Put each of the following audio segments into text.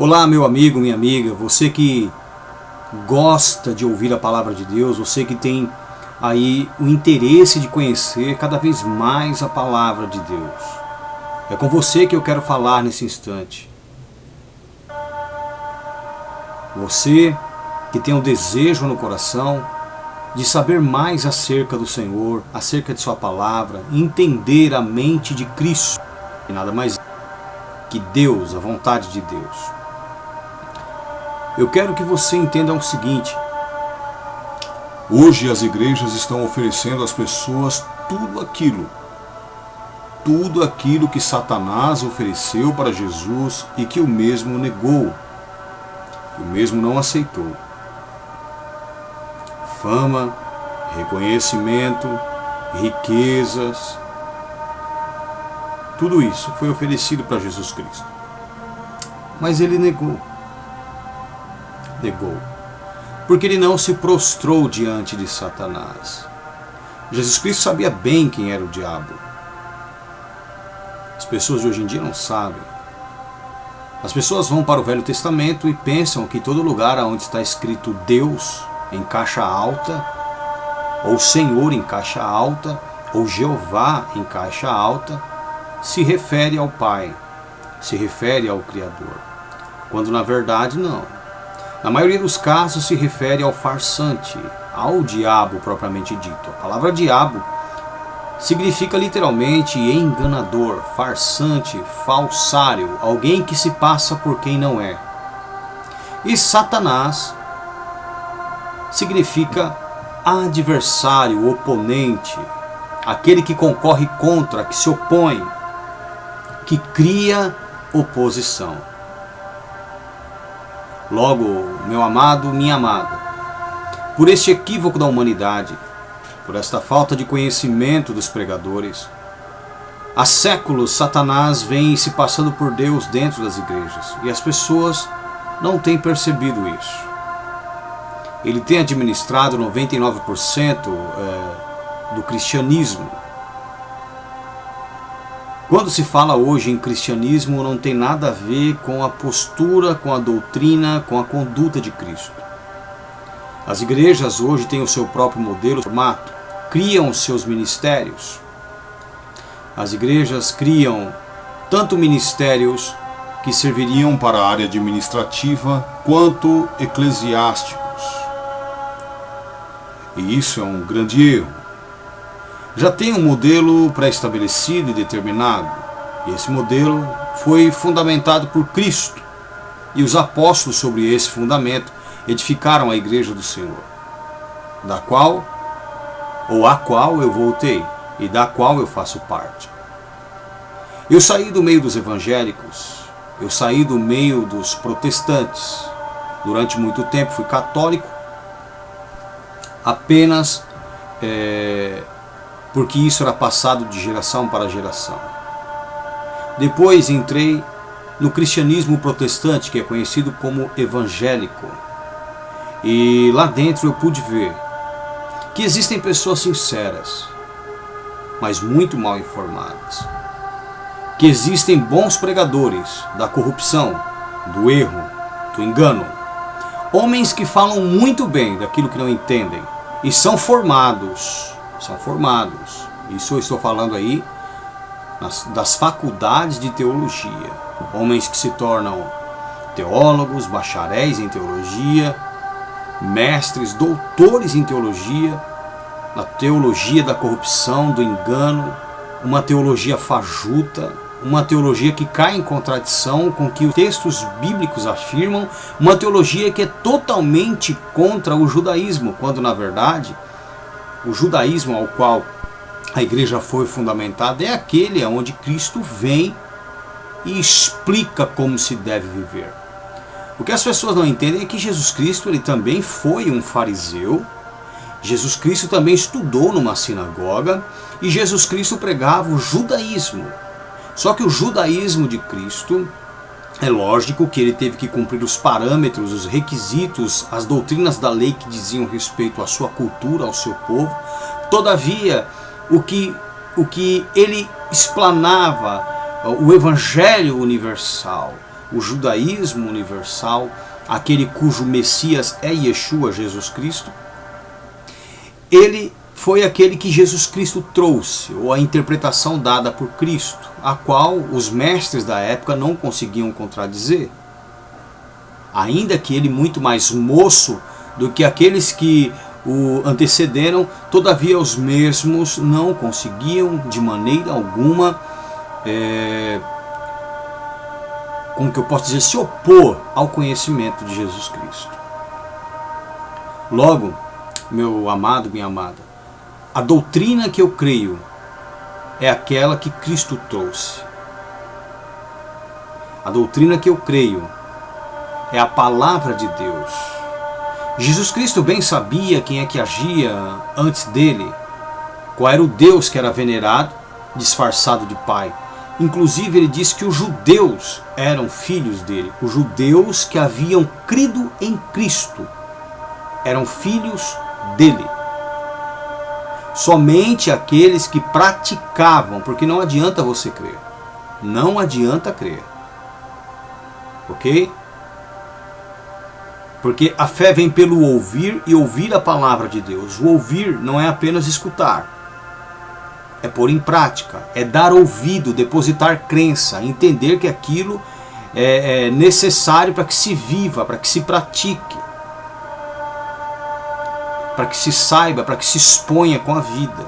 Olá, meu amigo, minha amiga, você que gosta de ouvir a palavra de Deus, você que tem aí o interesse de conhecer cada vez mais a palavra de Deus. É com você que eu quero falar nesse instante. Você que tem um desejo no coração de saber mais acerca do Senhor, acerca de sua palavra, entender a mente de Cristo, e nada mais que Deus, a vontade de Deus. Eu quero que você entenda o seguinte: hoje as igrejas estão oferecendo às pessoas tudo aquilo que Satanás ofereceu para Jesus e que o mesmo negou, que o mesmo não aceitou. Fama, reconhecimento, riquezas, tudo isso foi oferecido para Jesus Cristo. Mas ele negou. Porque ele não se prostrou diante de Satanás. Jesus Cristo sabia bem quem era o diabo. As pessoas de hoje em dia não sabem. As pessoas vão para o Velho Testamento e pensam que todo lugar onde está escrito Deus em caixa alta, ou Senhor em caixa alta, ou Jeová em caixa alta, se refere ao Pai, se refere ao Criador. Quando na verdade não. Na maioria dos casos se refere ao farsante, ao diabo propriamente dito. A palavra diabo significa literalmente enganador, farsante, falsário, alguém que se passa por quem não é. E Satanás significa adversário, oponente, aquele que concorre contra, que se opõe, que cria oposição. Logo, meu amado, minha amada, por este equívoco da humanidade, por esta falta de conhecimento dos pregadores, há séculos Satanás vem se passando por Deus dentro das igrejas e as pessoas não têm percebido isso. Ele tem administrado 99% do cristianismo. Quando se fala hoje em cristianismo, não tem nada a ver com a postura, com a doutrina, com a conduta de Cristo. As igrejas hoje têm o seu próprio modelo, formato, criam os seus ministérios. As igrejas criam tanto ministérios que serviriam para a área administrativa quanto eclesiásticos. E isso é um grande erro. Já tem um modelo pré-estabelecido e determinado. E esse modelo foi fundamentado por Cristo. E os apóstolos, sobre esse fundamento, edificaram a igreja do Senhor, a qual eu voltei e da qual eu faço parte. Eu saí do meio dos evangélicos, eu saí do meio dos protestantes. Durante muito tempo fui católico, apenas porque isso era passado de geração para geração. Depois entrei no cristianismo protestante, que é conhecido como evangélico. E lá dentro eu pude ver que existem pessoas sinceras, mas muito mal informadas. Que existem bons pregadores da corrupção, do erro, do engano. Homens que falam muito bem daquilo que não entendem e são formados. Isso eu estou falando aí das faculdades de teologia. Homens que se tornam teólogos, bacharéis em teologia, mestres, doutores em teologia, na teologia da corrupção, do engano, uma teologia fajuta, uma teologia que cai em contradição com o que os textos bíblicos afirmam, uma teologia que é totalmente contra o judaísmo, quando na verdade o judaísmo ao qual a igreja foi fundamentada é aquele onde Cristo vem e explica como se deve viver. O que as pessoas não entendem é que Jesus Cristo ele também foi um fariseu, Jesus Cristo também estudou numa sinagoga e Jesus Cristo pregava o judaísmo. Só que o judaísmo de Cristo, é lógico que ele teve que cumprir os parâmetros, os requisitos, as doutrinas da lei que diziam respeito à sua cultura, ao seu povo. Todavia, o que ele explanava, o evangelho universal, o judaísmo universal, aquele cujo Messias é Yeshua, Jesus Cristo, ele foi aquele que Jesus Cristo trouxe, ou a interpretação dada por Cristo, a qual os mestres da época não conseguiam contradizer. Ainda que ele muito mais moço do que aqueles que o antecederam, todavia os mesmos não conseguiam de maneira alguma, como que eu posso dizer, se opor ao conhecimento de Jesus Cristo. Logo, meu amado, minha amada, a doutrina que eu creio é aquela que Cristo trouxe. A doutrina que eu creio é a palavra de Deus. Jesus Cristo bem sabia quem é que agia antes dele, qual era o Deus que era venerado, disfarçado de Pai. Inclusive ele disse que os judeus eram filhos dele, os judeus que haviam crido em Cristo eram filhos dele. Somente aqueles que praticavam, porque não adianta você crer, não adianta crer, ok? Porque a fé vem pelo ouvir e ouvir a palavra de Deus. O ouvir não é apenas escutar, é pôr em prática, é dar ouvido, depositar crença, entender que aquilo é necessário para que se viva, para que se pratique, para que se saiba, para que se exponha com a vida.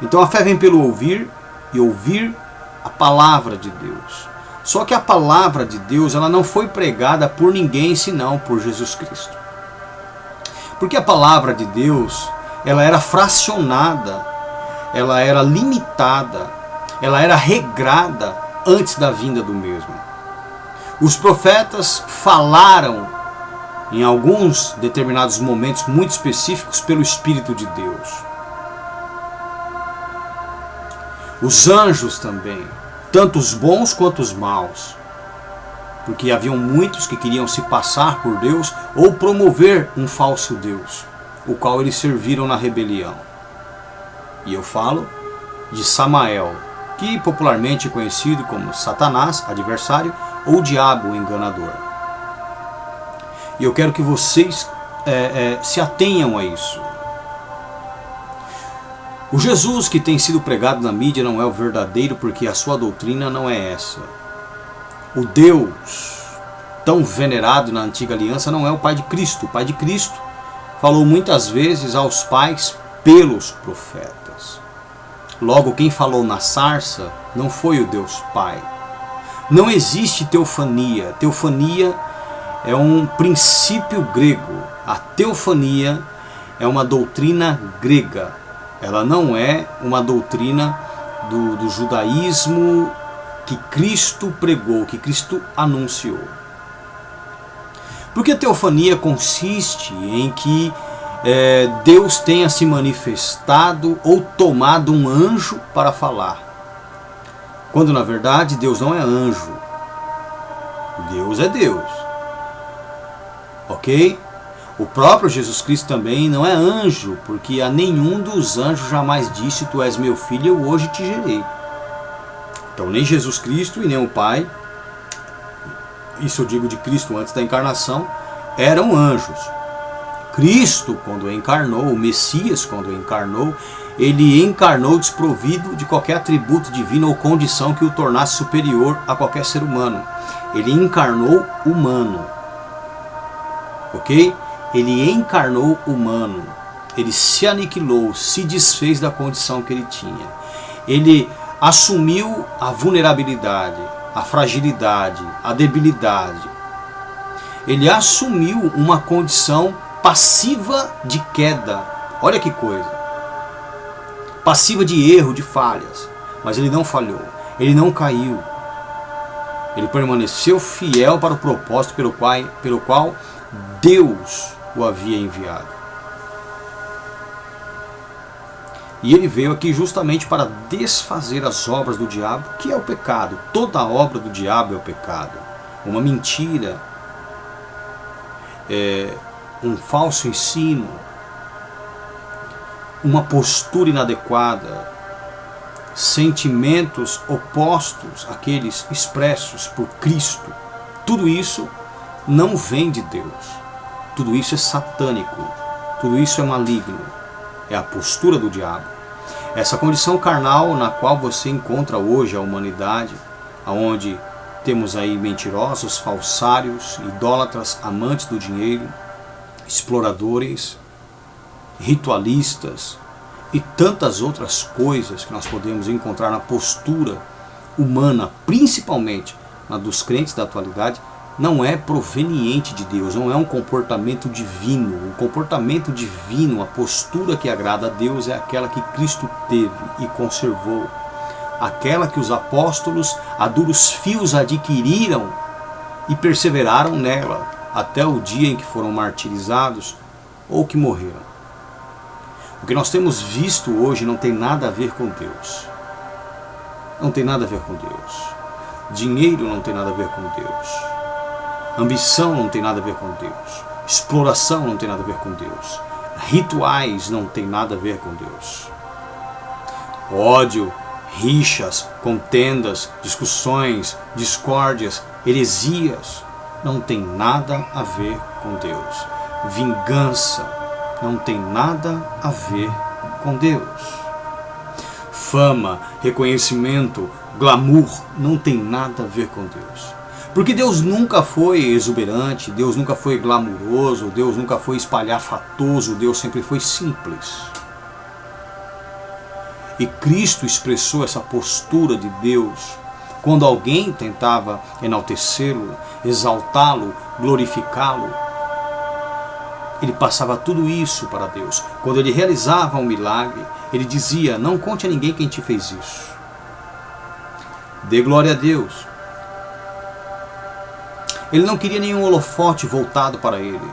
Então a fé vem pelo ouvir e ouvir a palavra de Deus. Só que a palavra de Deus, ela não foi pregada por ninguém senão por Jesus Cristo. Porque a palavra de Deus, ela era fracionada, ela era limitada, ela era regrada antes da vinda do mesmo. Os profetas falaram em alguns determinados momentos muito específicos pelo Espírito de Deus. Os anjos também, tanto os bons quanto os maus, porque haviam muitos que queriam se passar por Deus ou promover um falso Deus, o qual eles serviram na rebelião. E eu falo de Samael, que popularmente é conhecido como Satanás, adversário, ou diabo, enganador. E eu quero que vocês se atenham a isso. O Jesus que tem sido pregado na mídia não é o verdadeiro, porque a sua doutrina não é essa. O Deus tão venerado na antiga aliança não é o Pai de Cristo. O Pai de Cristo falou muitas vezes aos pais pelos profetas. Logo, quem falou na sarça não foi o Deus Pai. Não existe teofania. Teofania é um princípio grego. A teofania é uma doutrina grega. Ela não é uma doutrina do judaísmo que Cristo pregou, que Cristo anunciou. Porque a teofania consiste em que Deus tenha se manifestado ou tomado um anjo para falar. Quando na verdade Deus não é anjo. Deus é Deus. Ok? O próprio Jesus Cristo também não é anjo, porque a nenhum dos anjos jamais disse: tu és meu filho, eu hoje te gerei. Então nem Jesus Cristo e nem o Pai, isso eu digo de Cristo antes da encarnação, eram anjos. Cristo, quando encarnou, o Messias, quando encarnou, ele encarnou desprovido de qualquer atributo divino ou condição que o tornasse superior a qualquer ser humano. Ele encarnou humano. Ok? Ele encarnou humano. Ele se aniquilou, se desfez da condição que ele tinha. Ele assumiu a vulnerabilidade, a fragilidade, a debilidade. Ele assumiu uma condição passiva de queda. Olha que coisa. Passiva de erro, de falhas. Mas ele não falhou. Ele não caiu. Ele permaneceu fiel para o propósito pelo qual Deus o havia enviado. E ele veio aqui justamente para desfazer as obras do diabo, que é o pecado. Toda obra do diabo é o pecado. Uma mentira, um falso ensino, uma postura inadequada, sentimentos opostos àqueles expressos por Cristo. Tudo isso não vem de Deus. Tudo isso é satânico. Tudo isso é maligno. É a postura do diabo. Essa condição carnal na qual você encontra hoje a humanidade, onde temos aí mentirosos, falsários, idólatras, amantes do dinheiro, exploradores, ritualistas e tantas outras coisas que nós podemos encontrar na postura humana, principalmente na dos crentes da atualidade, não é proveniente de Deus, não é um comportamento divino. O comportamento divino, a postura que agrada a Deus é aquela que Cristo teve e conservou. Aquela que os apóstolos a duros fios adquiriram e perseveraram nela até o dia em que foram martirizados ou que morreram. O que nós temos visto hoje não tem nada a ver com Deus. Não tem nada a ver com Deus. Dinheiro não tem nada a ver com Deus. Ambição não tem nada a ver com Deus. Exploração não tem nada a ver com Deus. Rituais não tem nada a ver com Deus. Ódio, rixas, contendas, discussões, discórdias, heresias não tem nada a ver com Deus. Vingança não tem nada a ver com Deus. Fama, reconhecimento, glamour não tem nada a ver com Deus. Porque Deus nunca foi exuberante, Deus nunca foi glamouroso, Deus nunca foi espalhafatoso, Deus sempre foi simples. E Cristo expressou essa postura de Deus quando alguém tentava enaltecê-lo, exaltá-lo, glorificá-lo. Ele passava tudo isso para Deus. Quando ele realizava um milagre, ele dizia: não conte a ninguém quem te fez isso. Dê glória a Deus. Ele não queria nenhum holofote voltado para ele.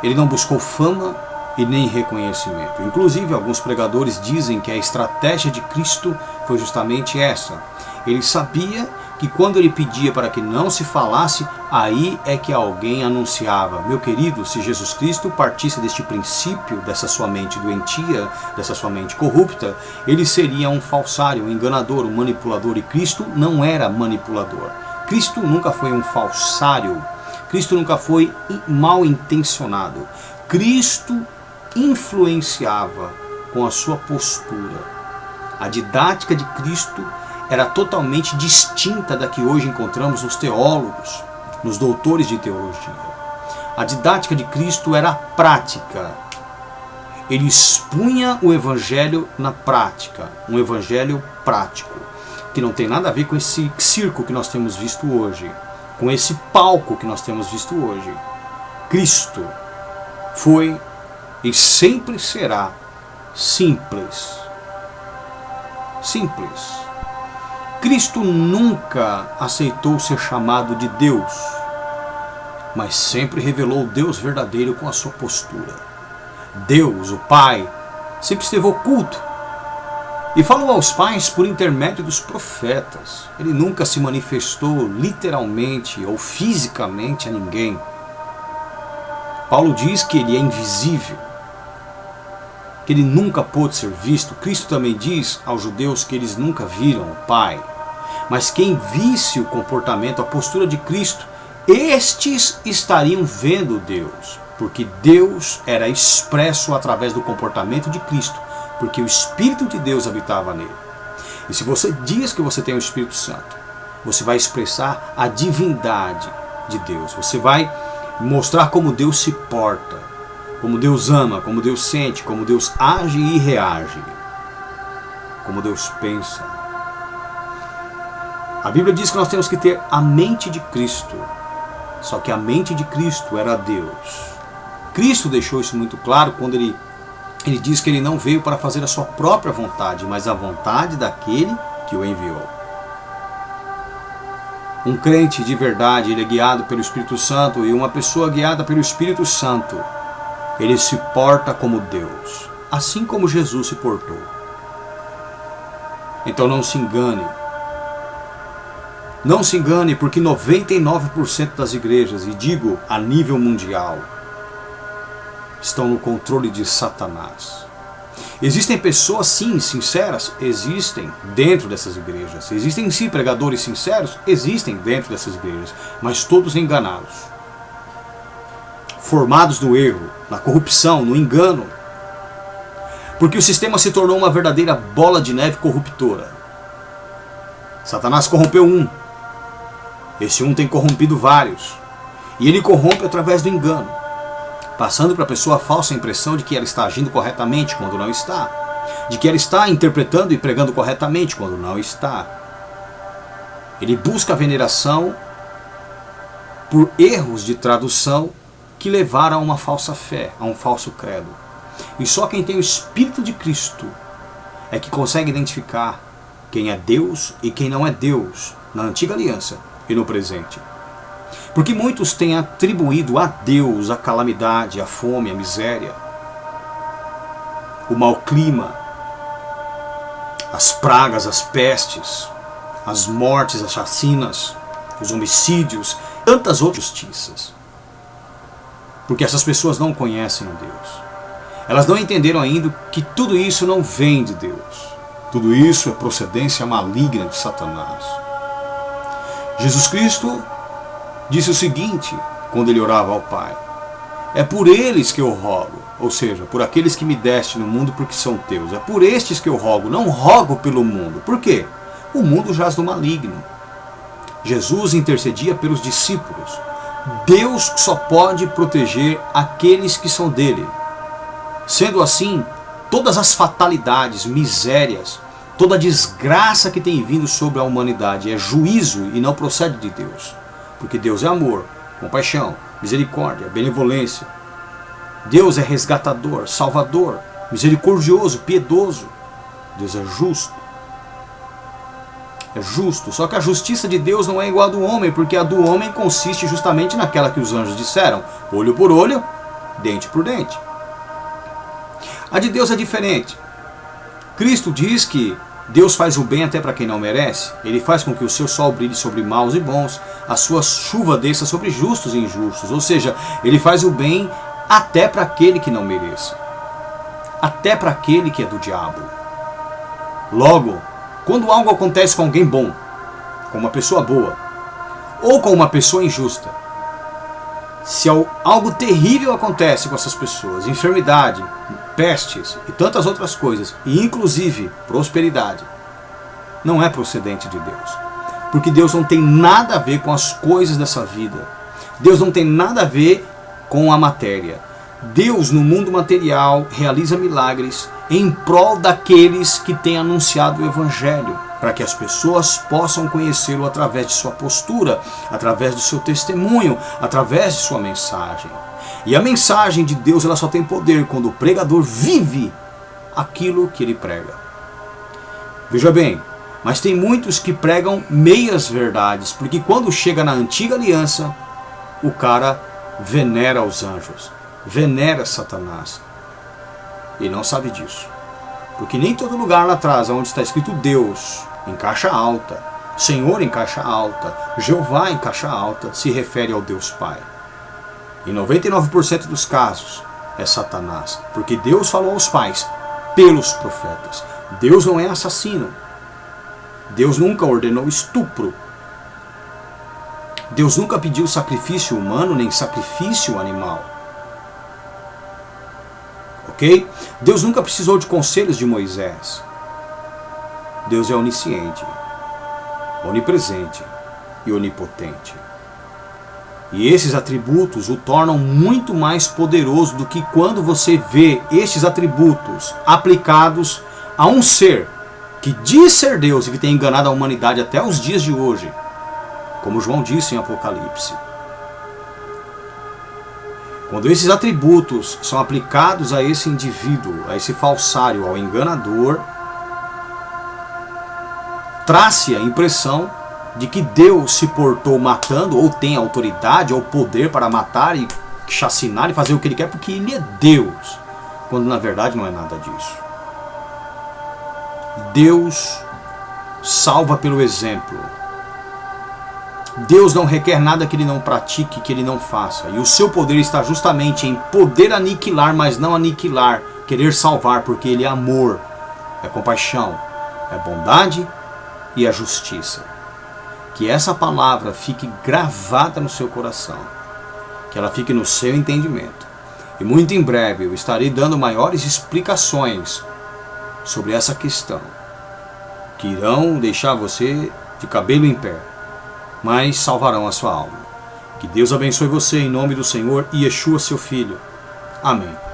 Ele não buscou fama e nem reconhecimento. Inclusive, alguns pregadores dizem que a estratégia de Cristo foi justamente essa. Ele sabia que quando ele pedia para que não se falasse, aí é que alguém anunciava. Meu querido, se Jesus Cristo partisse deste princípio, dessa sua mente doentia, dessa sua mente corrupta, ele seria um falsário, um enganador, um manipulador. E Cristo não era manipulador. Cristo nunca foi um falsário. Cristo nunca foi mal intencionado. Cristo influenciava com a sua postura. A didática de Cristo era totalmente distinta da que hoje encontramos nos teólogos, nos doutores de teologia. A didática de Cristo era prática. Ele expunha o evangelho na prática, um evangelho prático, que não tem nada a ver com esse circo que nós temos visto hoje, com esse palco que nós temos visto hoje. Cristo foi e sempre será simples. Simples. Cristo nunca aceitou ser chamado de Deus, mas sempre revelou o Deus verdadeiro com a sua postura. Deus, o Pai, sempre esteve oculto e falou aos pais por intermédio dos profetas. Ele nunca se manifestou literalmente ou fisicamente a ninguém. Paulo diz que ele é invisível, que ele nunca pôde ser visto. Cristo também diz aos judeus que eles nunca viram o Pai. Mas quem visse o comportamento, a postura de Cristo, estes estariam vendo Deus, porque Deus era expresso através do comportamento de Cristo, porque o Espírito de Deus habitava nele. E se você diz que você tem o Espírito Santo, você vai expressar a divindade de Deus. Você vai mostrar como Deus se porta, como Deus ama, como Deus sente, como Deus age e reage, como Deus pensa. A Bíblia diz que nós temos que ter a mente de Cristo. Só que a mente de Cristo era Deus. Cristo deixou isso muito claro quando ele diz que ele não veio para fazer a sua própria vontade, mas a vontade daquele que o enviou. Um crente de verdade, ele é guiado pelo Espírito Santo, e uma pessoa guiada pelo Espírito Santo, ele se porta como Deus, assim como Jesus se portou. Então não se engane. Não se engane, porque 99% das igrejas, e digo a nível mundial, estão no controle de Satanás. Existem pessoas, sim, sinceras? Existem dentro dessas igrejas. Existem, sim, pregadores sinceros? Existem dentro dessas igrejas. Mas todos enganados. Formados no erro, na corrupção, no engano. Porque o sistema se tornou uma verdadeira bola de neve corruptora. Satanás corrompeu um. Esse um tem corrompido vários. E ele corrompe através do engano, passando para a pessoa a falsa impressão de que ela está agindo corretamente quando não está, de que ela está interpretando e pregando corretamente quando não está. Ele busca a veneração por erros de tradução que levaram a uma falsa fé, a um falso credo. E só quem tem o Espírito de Cristo é que consegue identificar quem é Deus e quem não é Deus, na antiga aliança e no presente. Porque muitos têm atribuído a Deus a calamidade, a fome, a miséria, o mau clima, as pragas, as pestes, as mortes, as chacinas, os homicídios, tantas outras justiças. Porque essas pessoas não conhecem a Deus. Elas não entenderam ainda que tudo isso não vem de Deus. Tudo isso é procedência maligna de Satanás. Jesus Cristo disse o seguinte, quando ele orava ao Pai: é por eles que eu rogo, ou seja, por aqueles que me deste no mundo porque são teus. É por estes que eu rogo, não rogo pelo mundo. Por quê? O mundo jaz do maligno. Jesus intercedia pelos discípulos. Deus só pode proteger aqueles que são dele. Sendo assim, todas as fatalidades, misérias, toda a desgraça que tem vindo sobre a humanidade é juízo e não procede de Deus. Porque Deus é amor, compaixão, misericórdia, benevolência. Deus é resgatador, salvador, misericordioso, piedoso. Deus é justo. É justo, só que a justiça de Deus não é igual a do homem, porque a do homem consiste justamente naquela que os anjos disseram: olho por olho, dente por dente. A de Deus é diferente. Cristo diz que Deus faz o bem até para quem não merece. Ele faz com que o seu sol brilhe sobre maus e bons, a sua chuva desça sobre justos e injustos. Ou seja, ele faz o bem até para aquele que não mereça. Até para aquele que é do diabo. Logo, quando algo acontece com alguém bom, com uma pessoa boa, ou com uma pessoa injusta, se algo terrível acontece com essas pessoas, enfermidade, pestes e tantas outras coisas, e inclusive prosperidade, não é procedente de Deus. Porque Deus não tem nada a ver com as coisas dessa vida. Deus não tem nada a ver com a matéria. Deus, no mundo material, realiza milagres em prol daqueles que têm anunciado o Evangelho, para que as pessoas possam conhecê-lo através de sua postura, através do seu testemunho, através de sua mensagem. E a mensagem de Deus, ela só tem poder quando o pregador vive aquilo que ele prega. Veja bem, mas tem muitos que pregam meias verdades, porque quando chega na antiga aliança, o cara venera os anjos, venera Satanás. E não sabe disso. Porque nem todo lugar lá atrás, onde está escrito Deus, em caixa alta, Senhor em caixa alta, Jeová em caixa alta, se refere ao Deus Pai. Em 99% dos casos é Satanás. Porque Deus falou aos pais pelos profetas. Deus não é assassino. Deus nunca ordenou estupro. Deus nunca pediu sacrifício humano nem sacrifício animal. Ok? Deus nunca precisou de conselhos de Moisés. Deus é onisciente, onipresente e onipotente. E esses atributos o tornam muito mais poderoso do que quando você vê estes atributos aplicados a um ser que diz ser Deus e que tem enganado a humanidade até os dias de hoje, como João disse em Apocalipse. Quando esses atributos são aplicados a esse indivíduo, a esse falsário, ao enganador, traz-se a impressão de que Deus se portou matando, ou tem autoridade ou poder para matar e chacinar e fazer o que ele quer, porque ele é Deus, quando na verdade não é nada disso. Deus salva pelo exemplo. Deus não requer nada que ele não pratique, que ele não faça. E o seu poder está justamente em poder aniquilar, mas não aniquilar querer salvar, porque Ele é amor, é compaixão, é bondade e é justiça. Que essa palavra fique gravada no seu coração, que ela fique no seu entendimento. E muito em breve eu estarei dando maiores explicações sobre essa questão, que irão deixar você de cabelo em pé, mas salvarão a sua alma. Que Deus abençoe você em nome do Senhor Yeshua, seu Filho. Amém.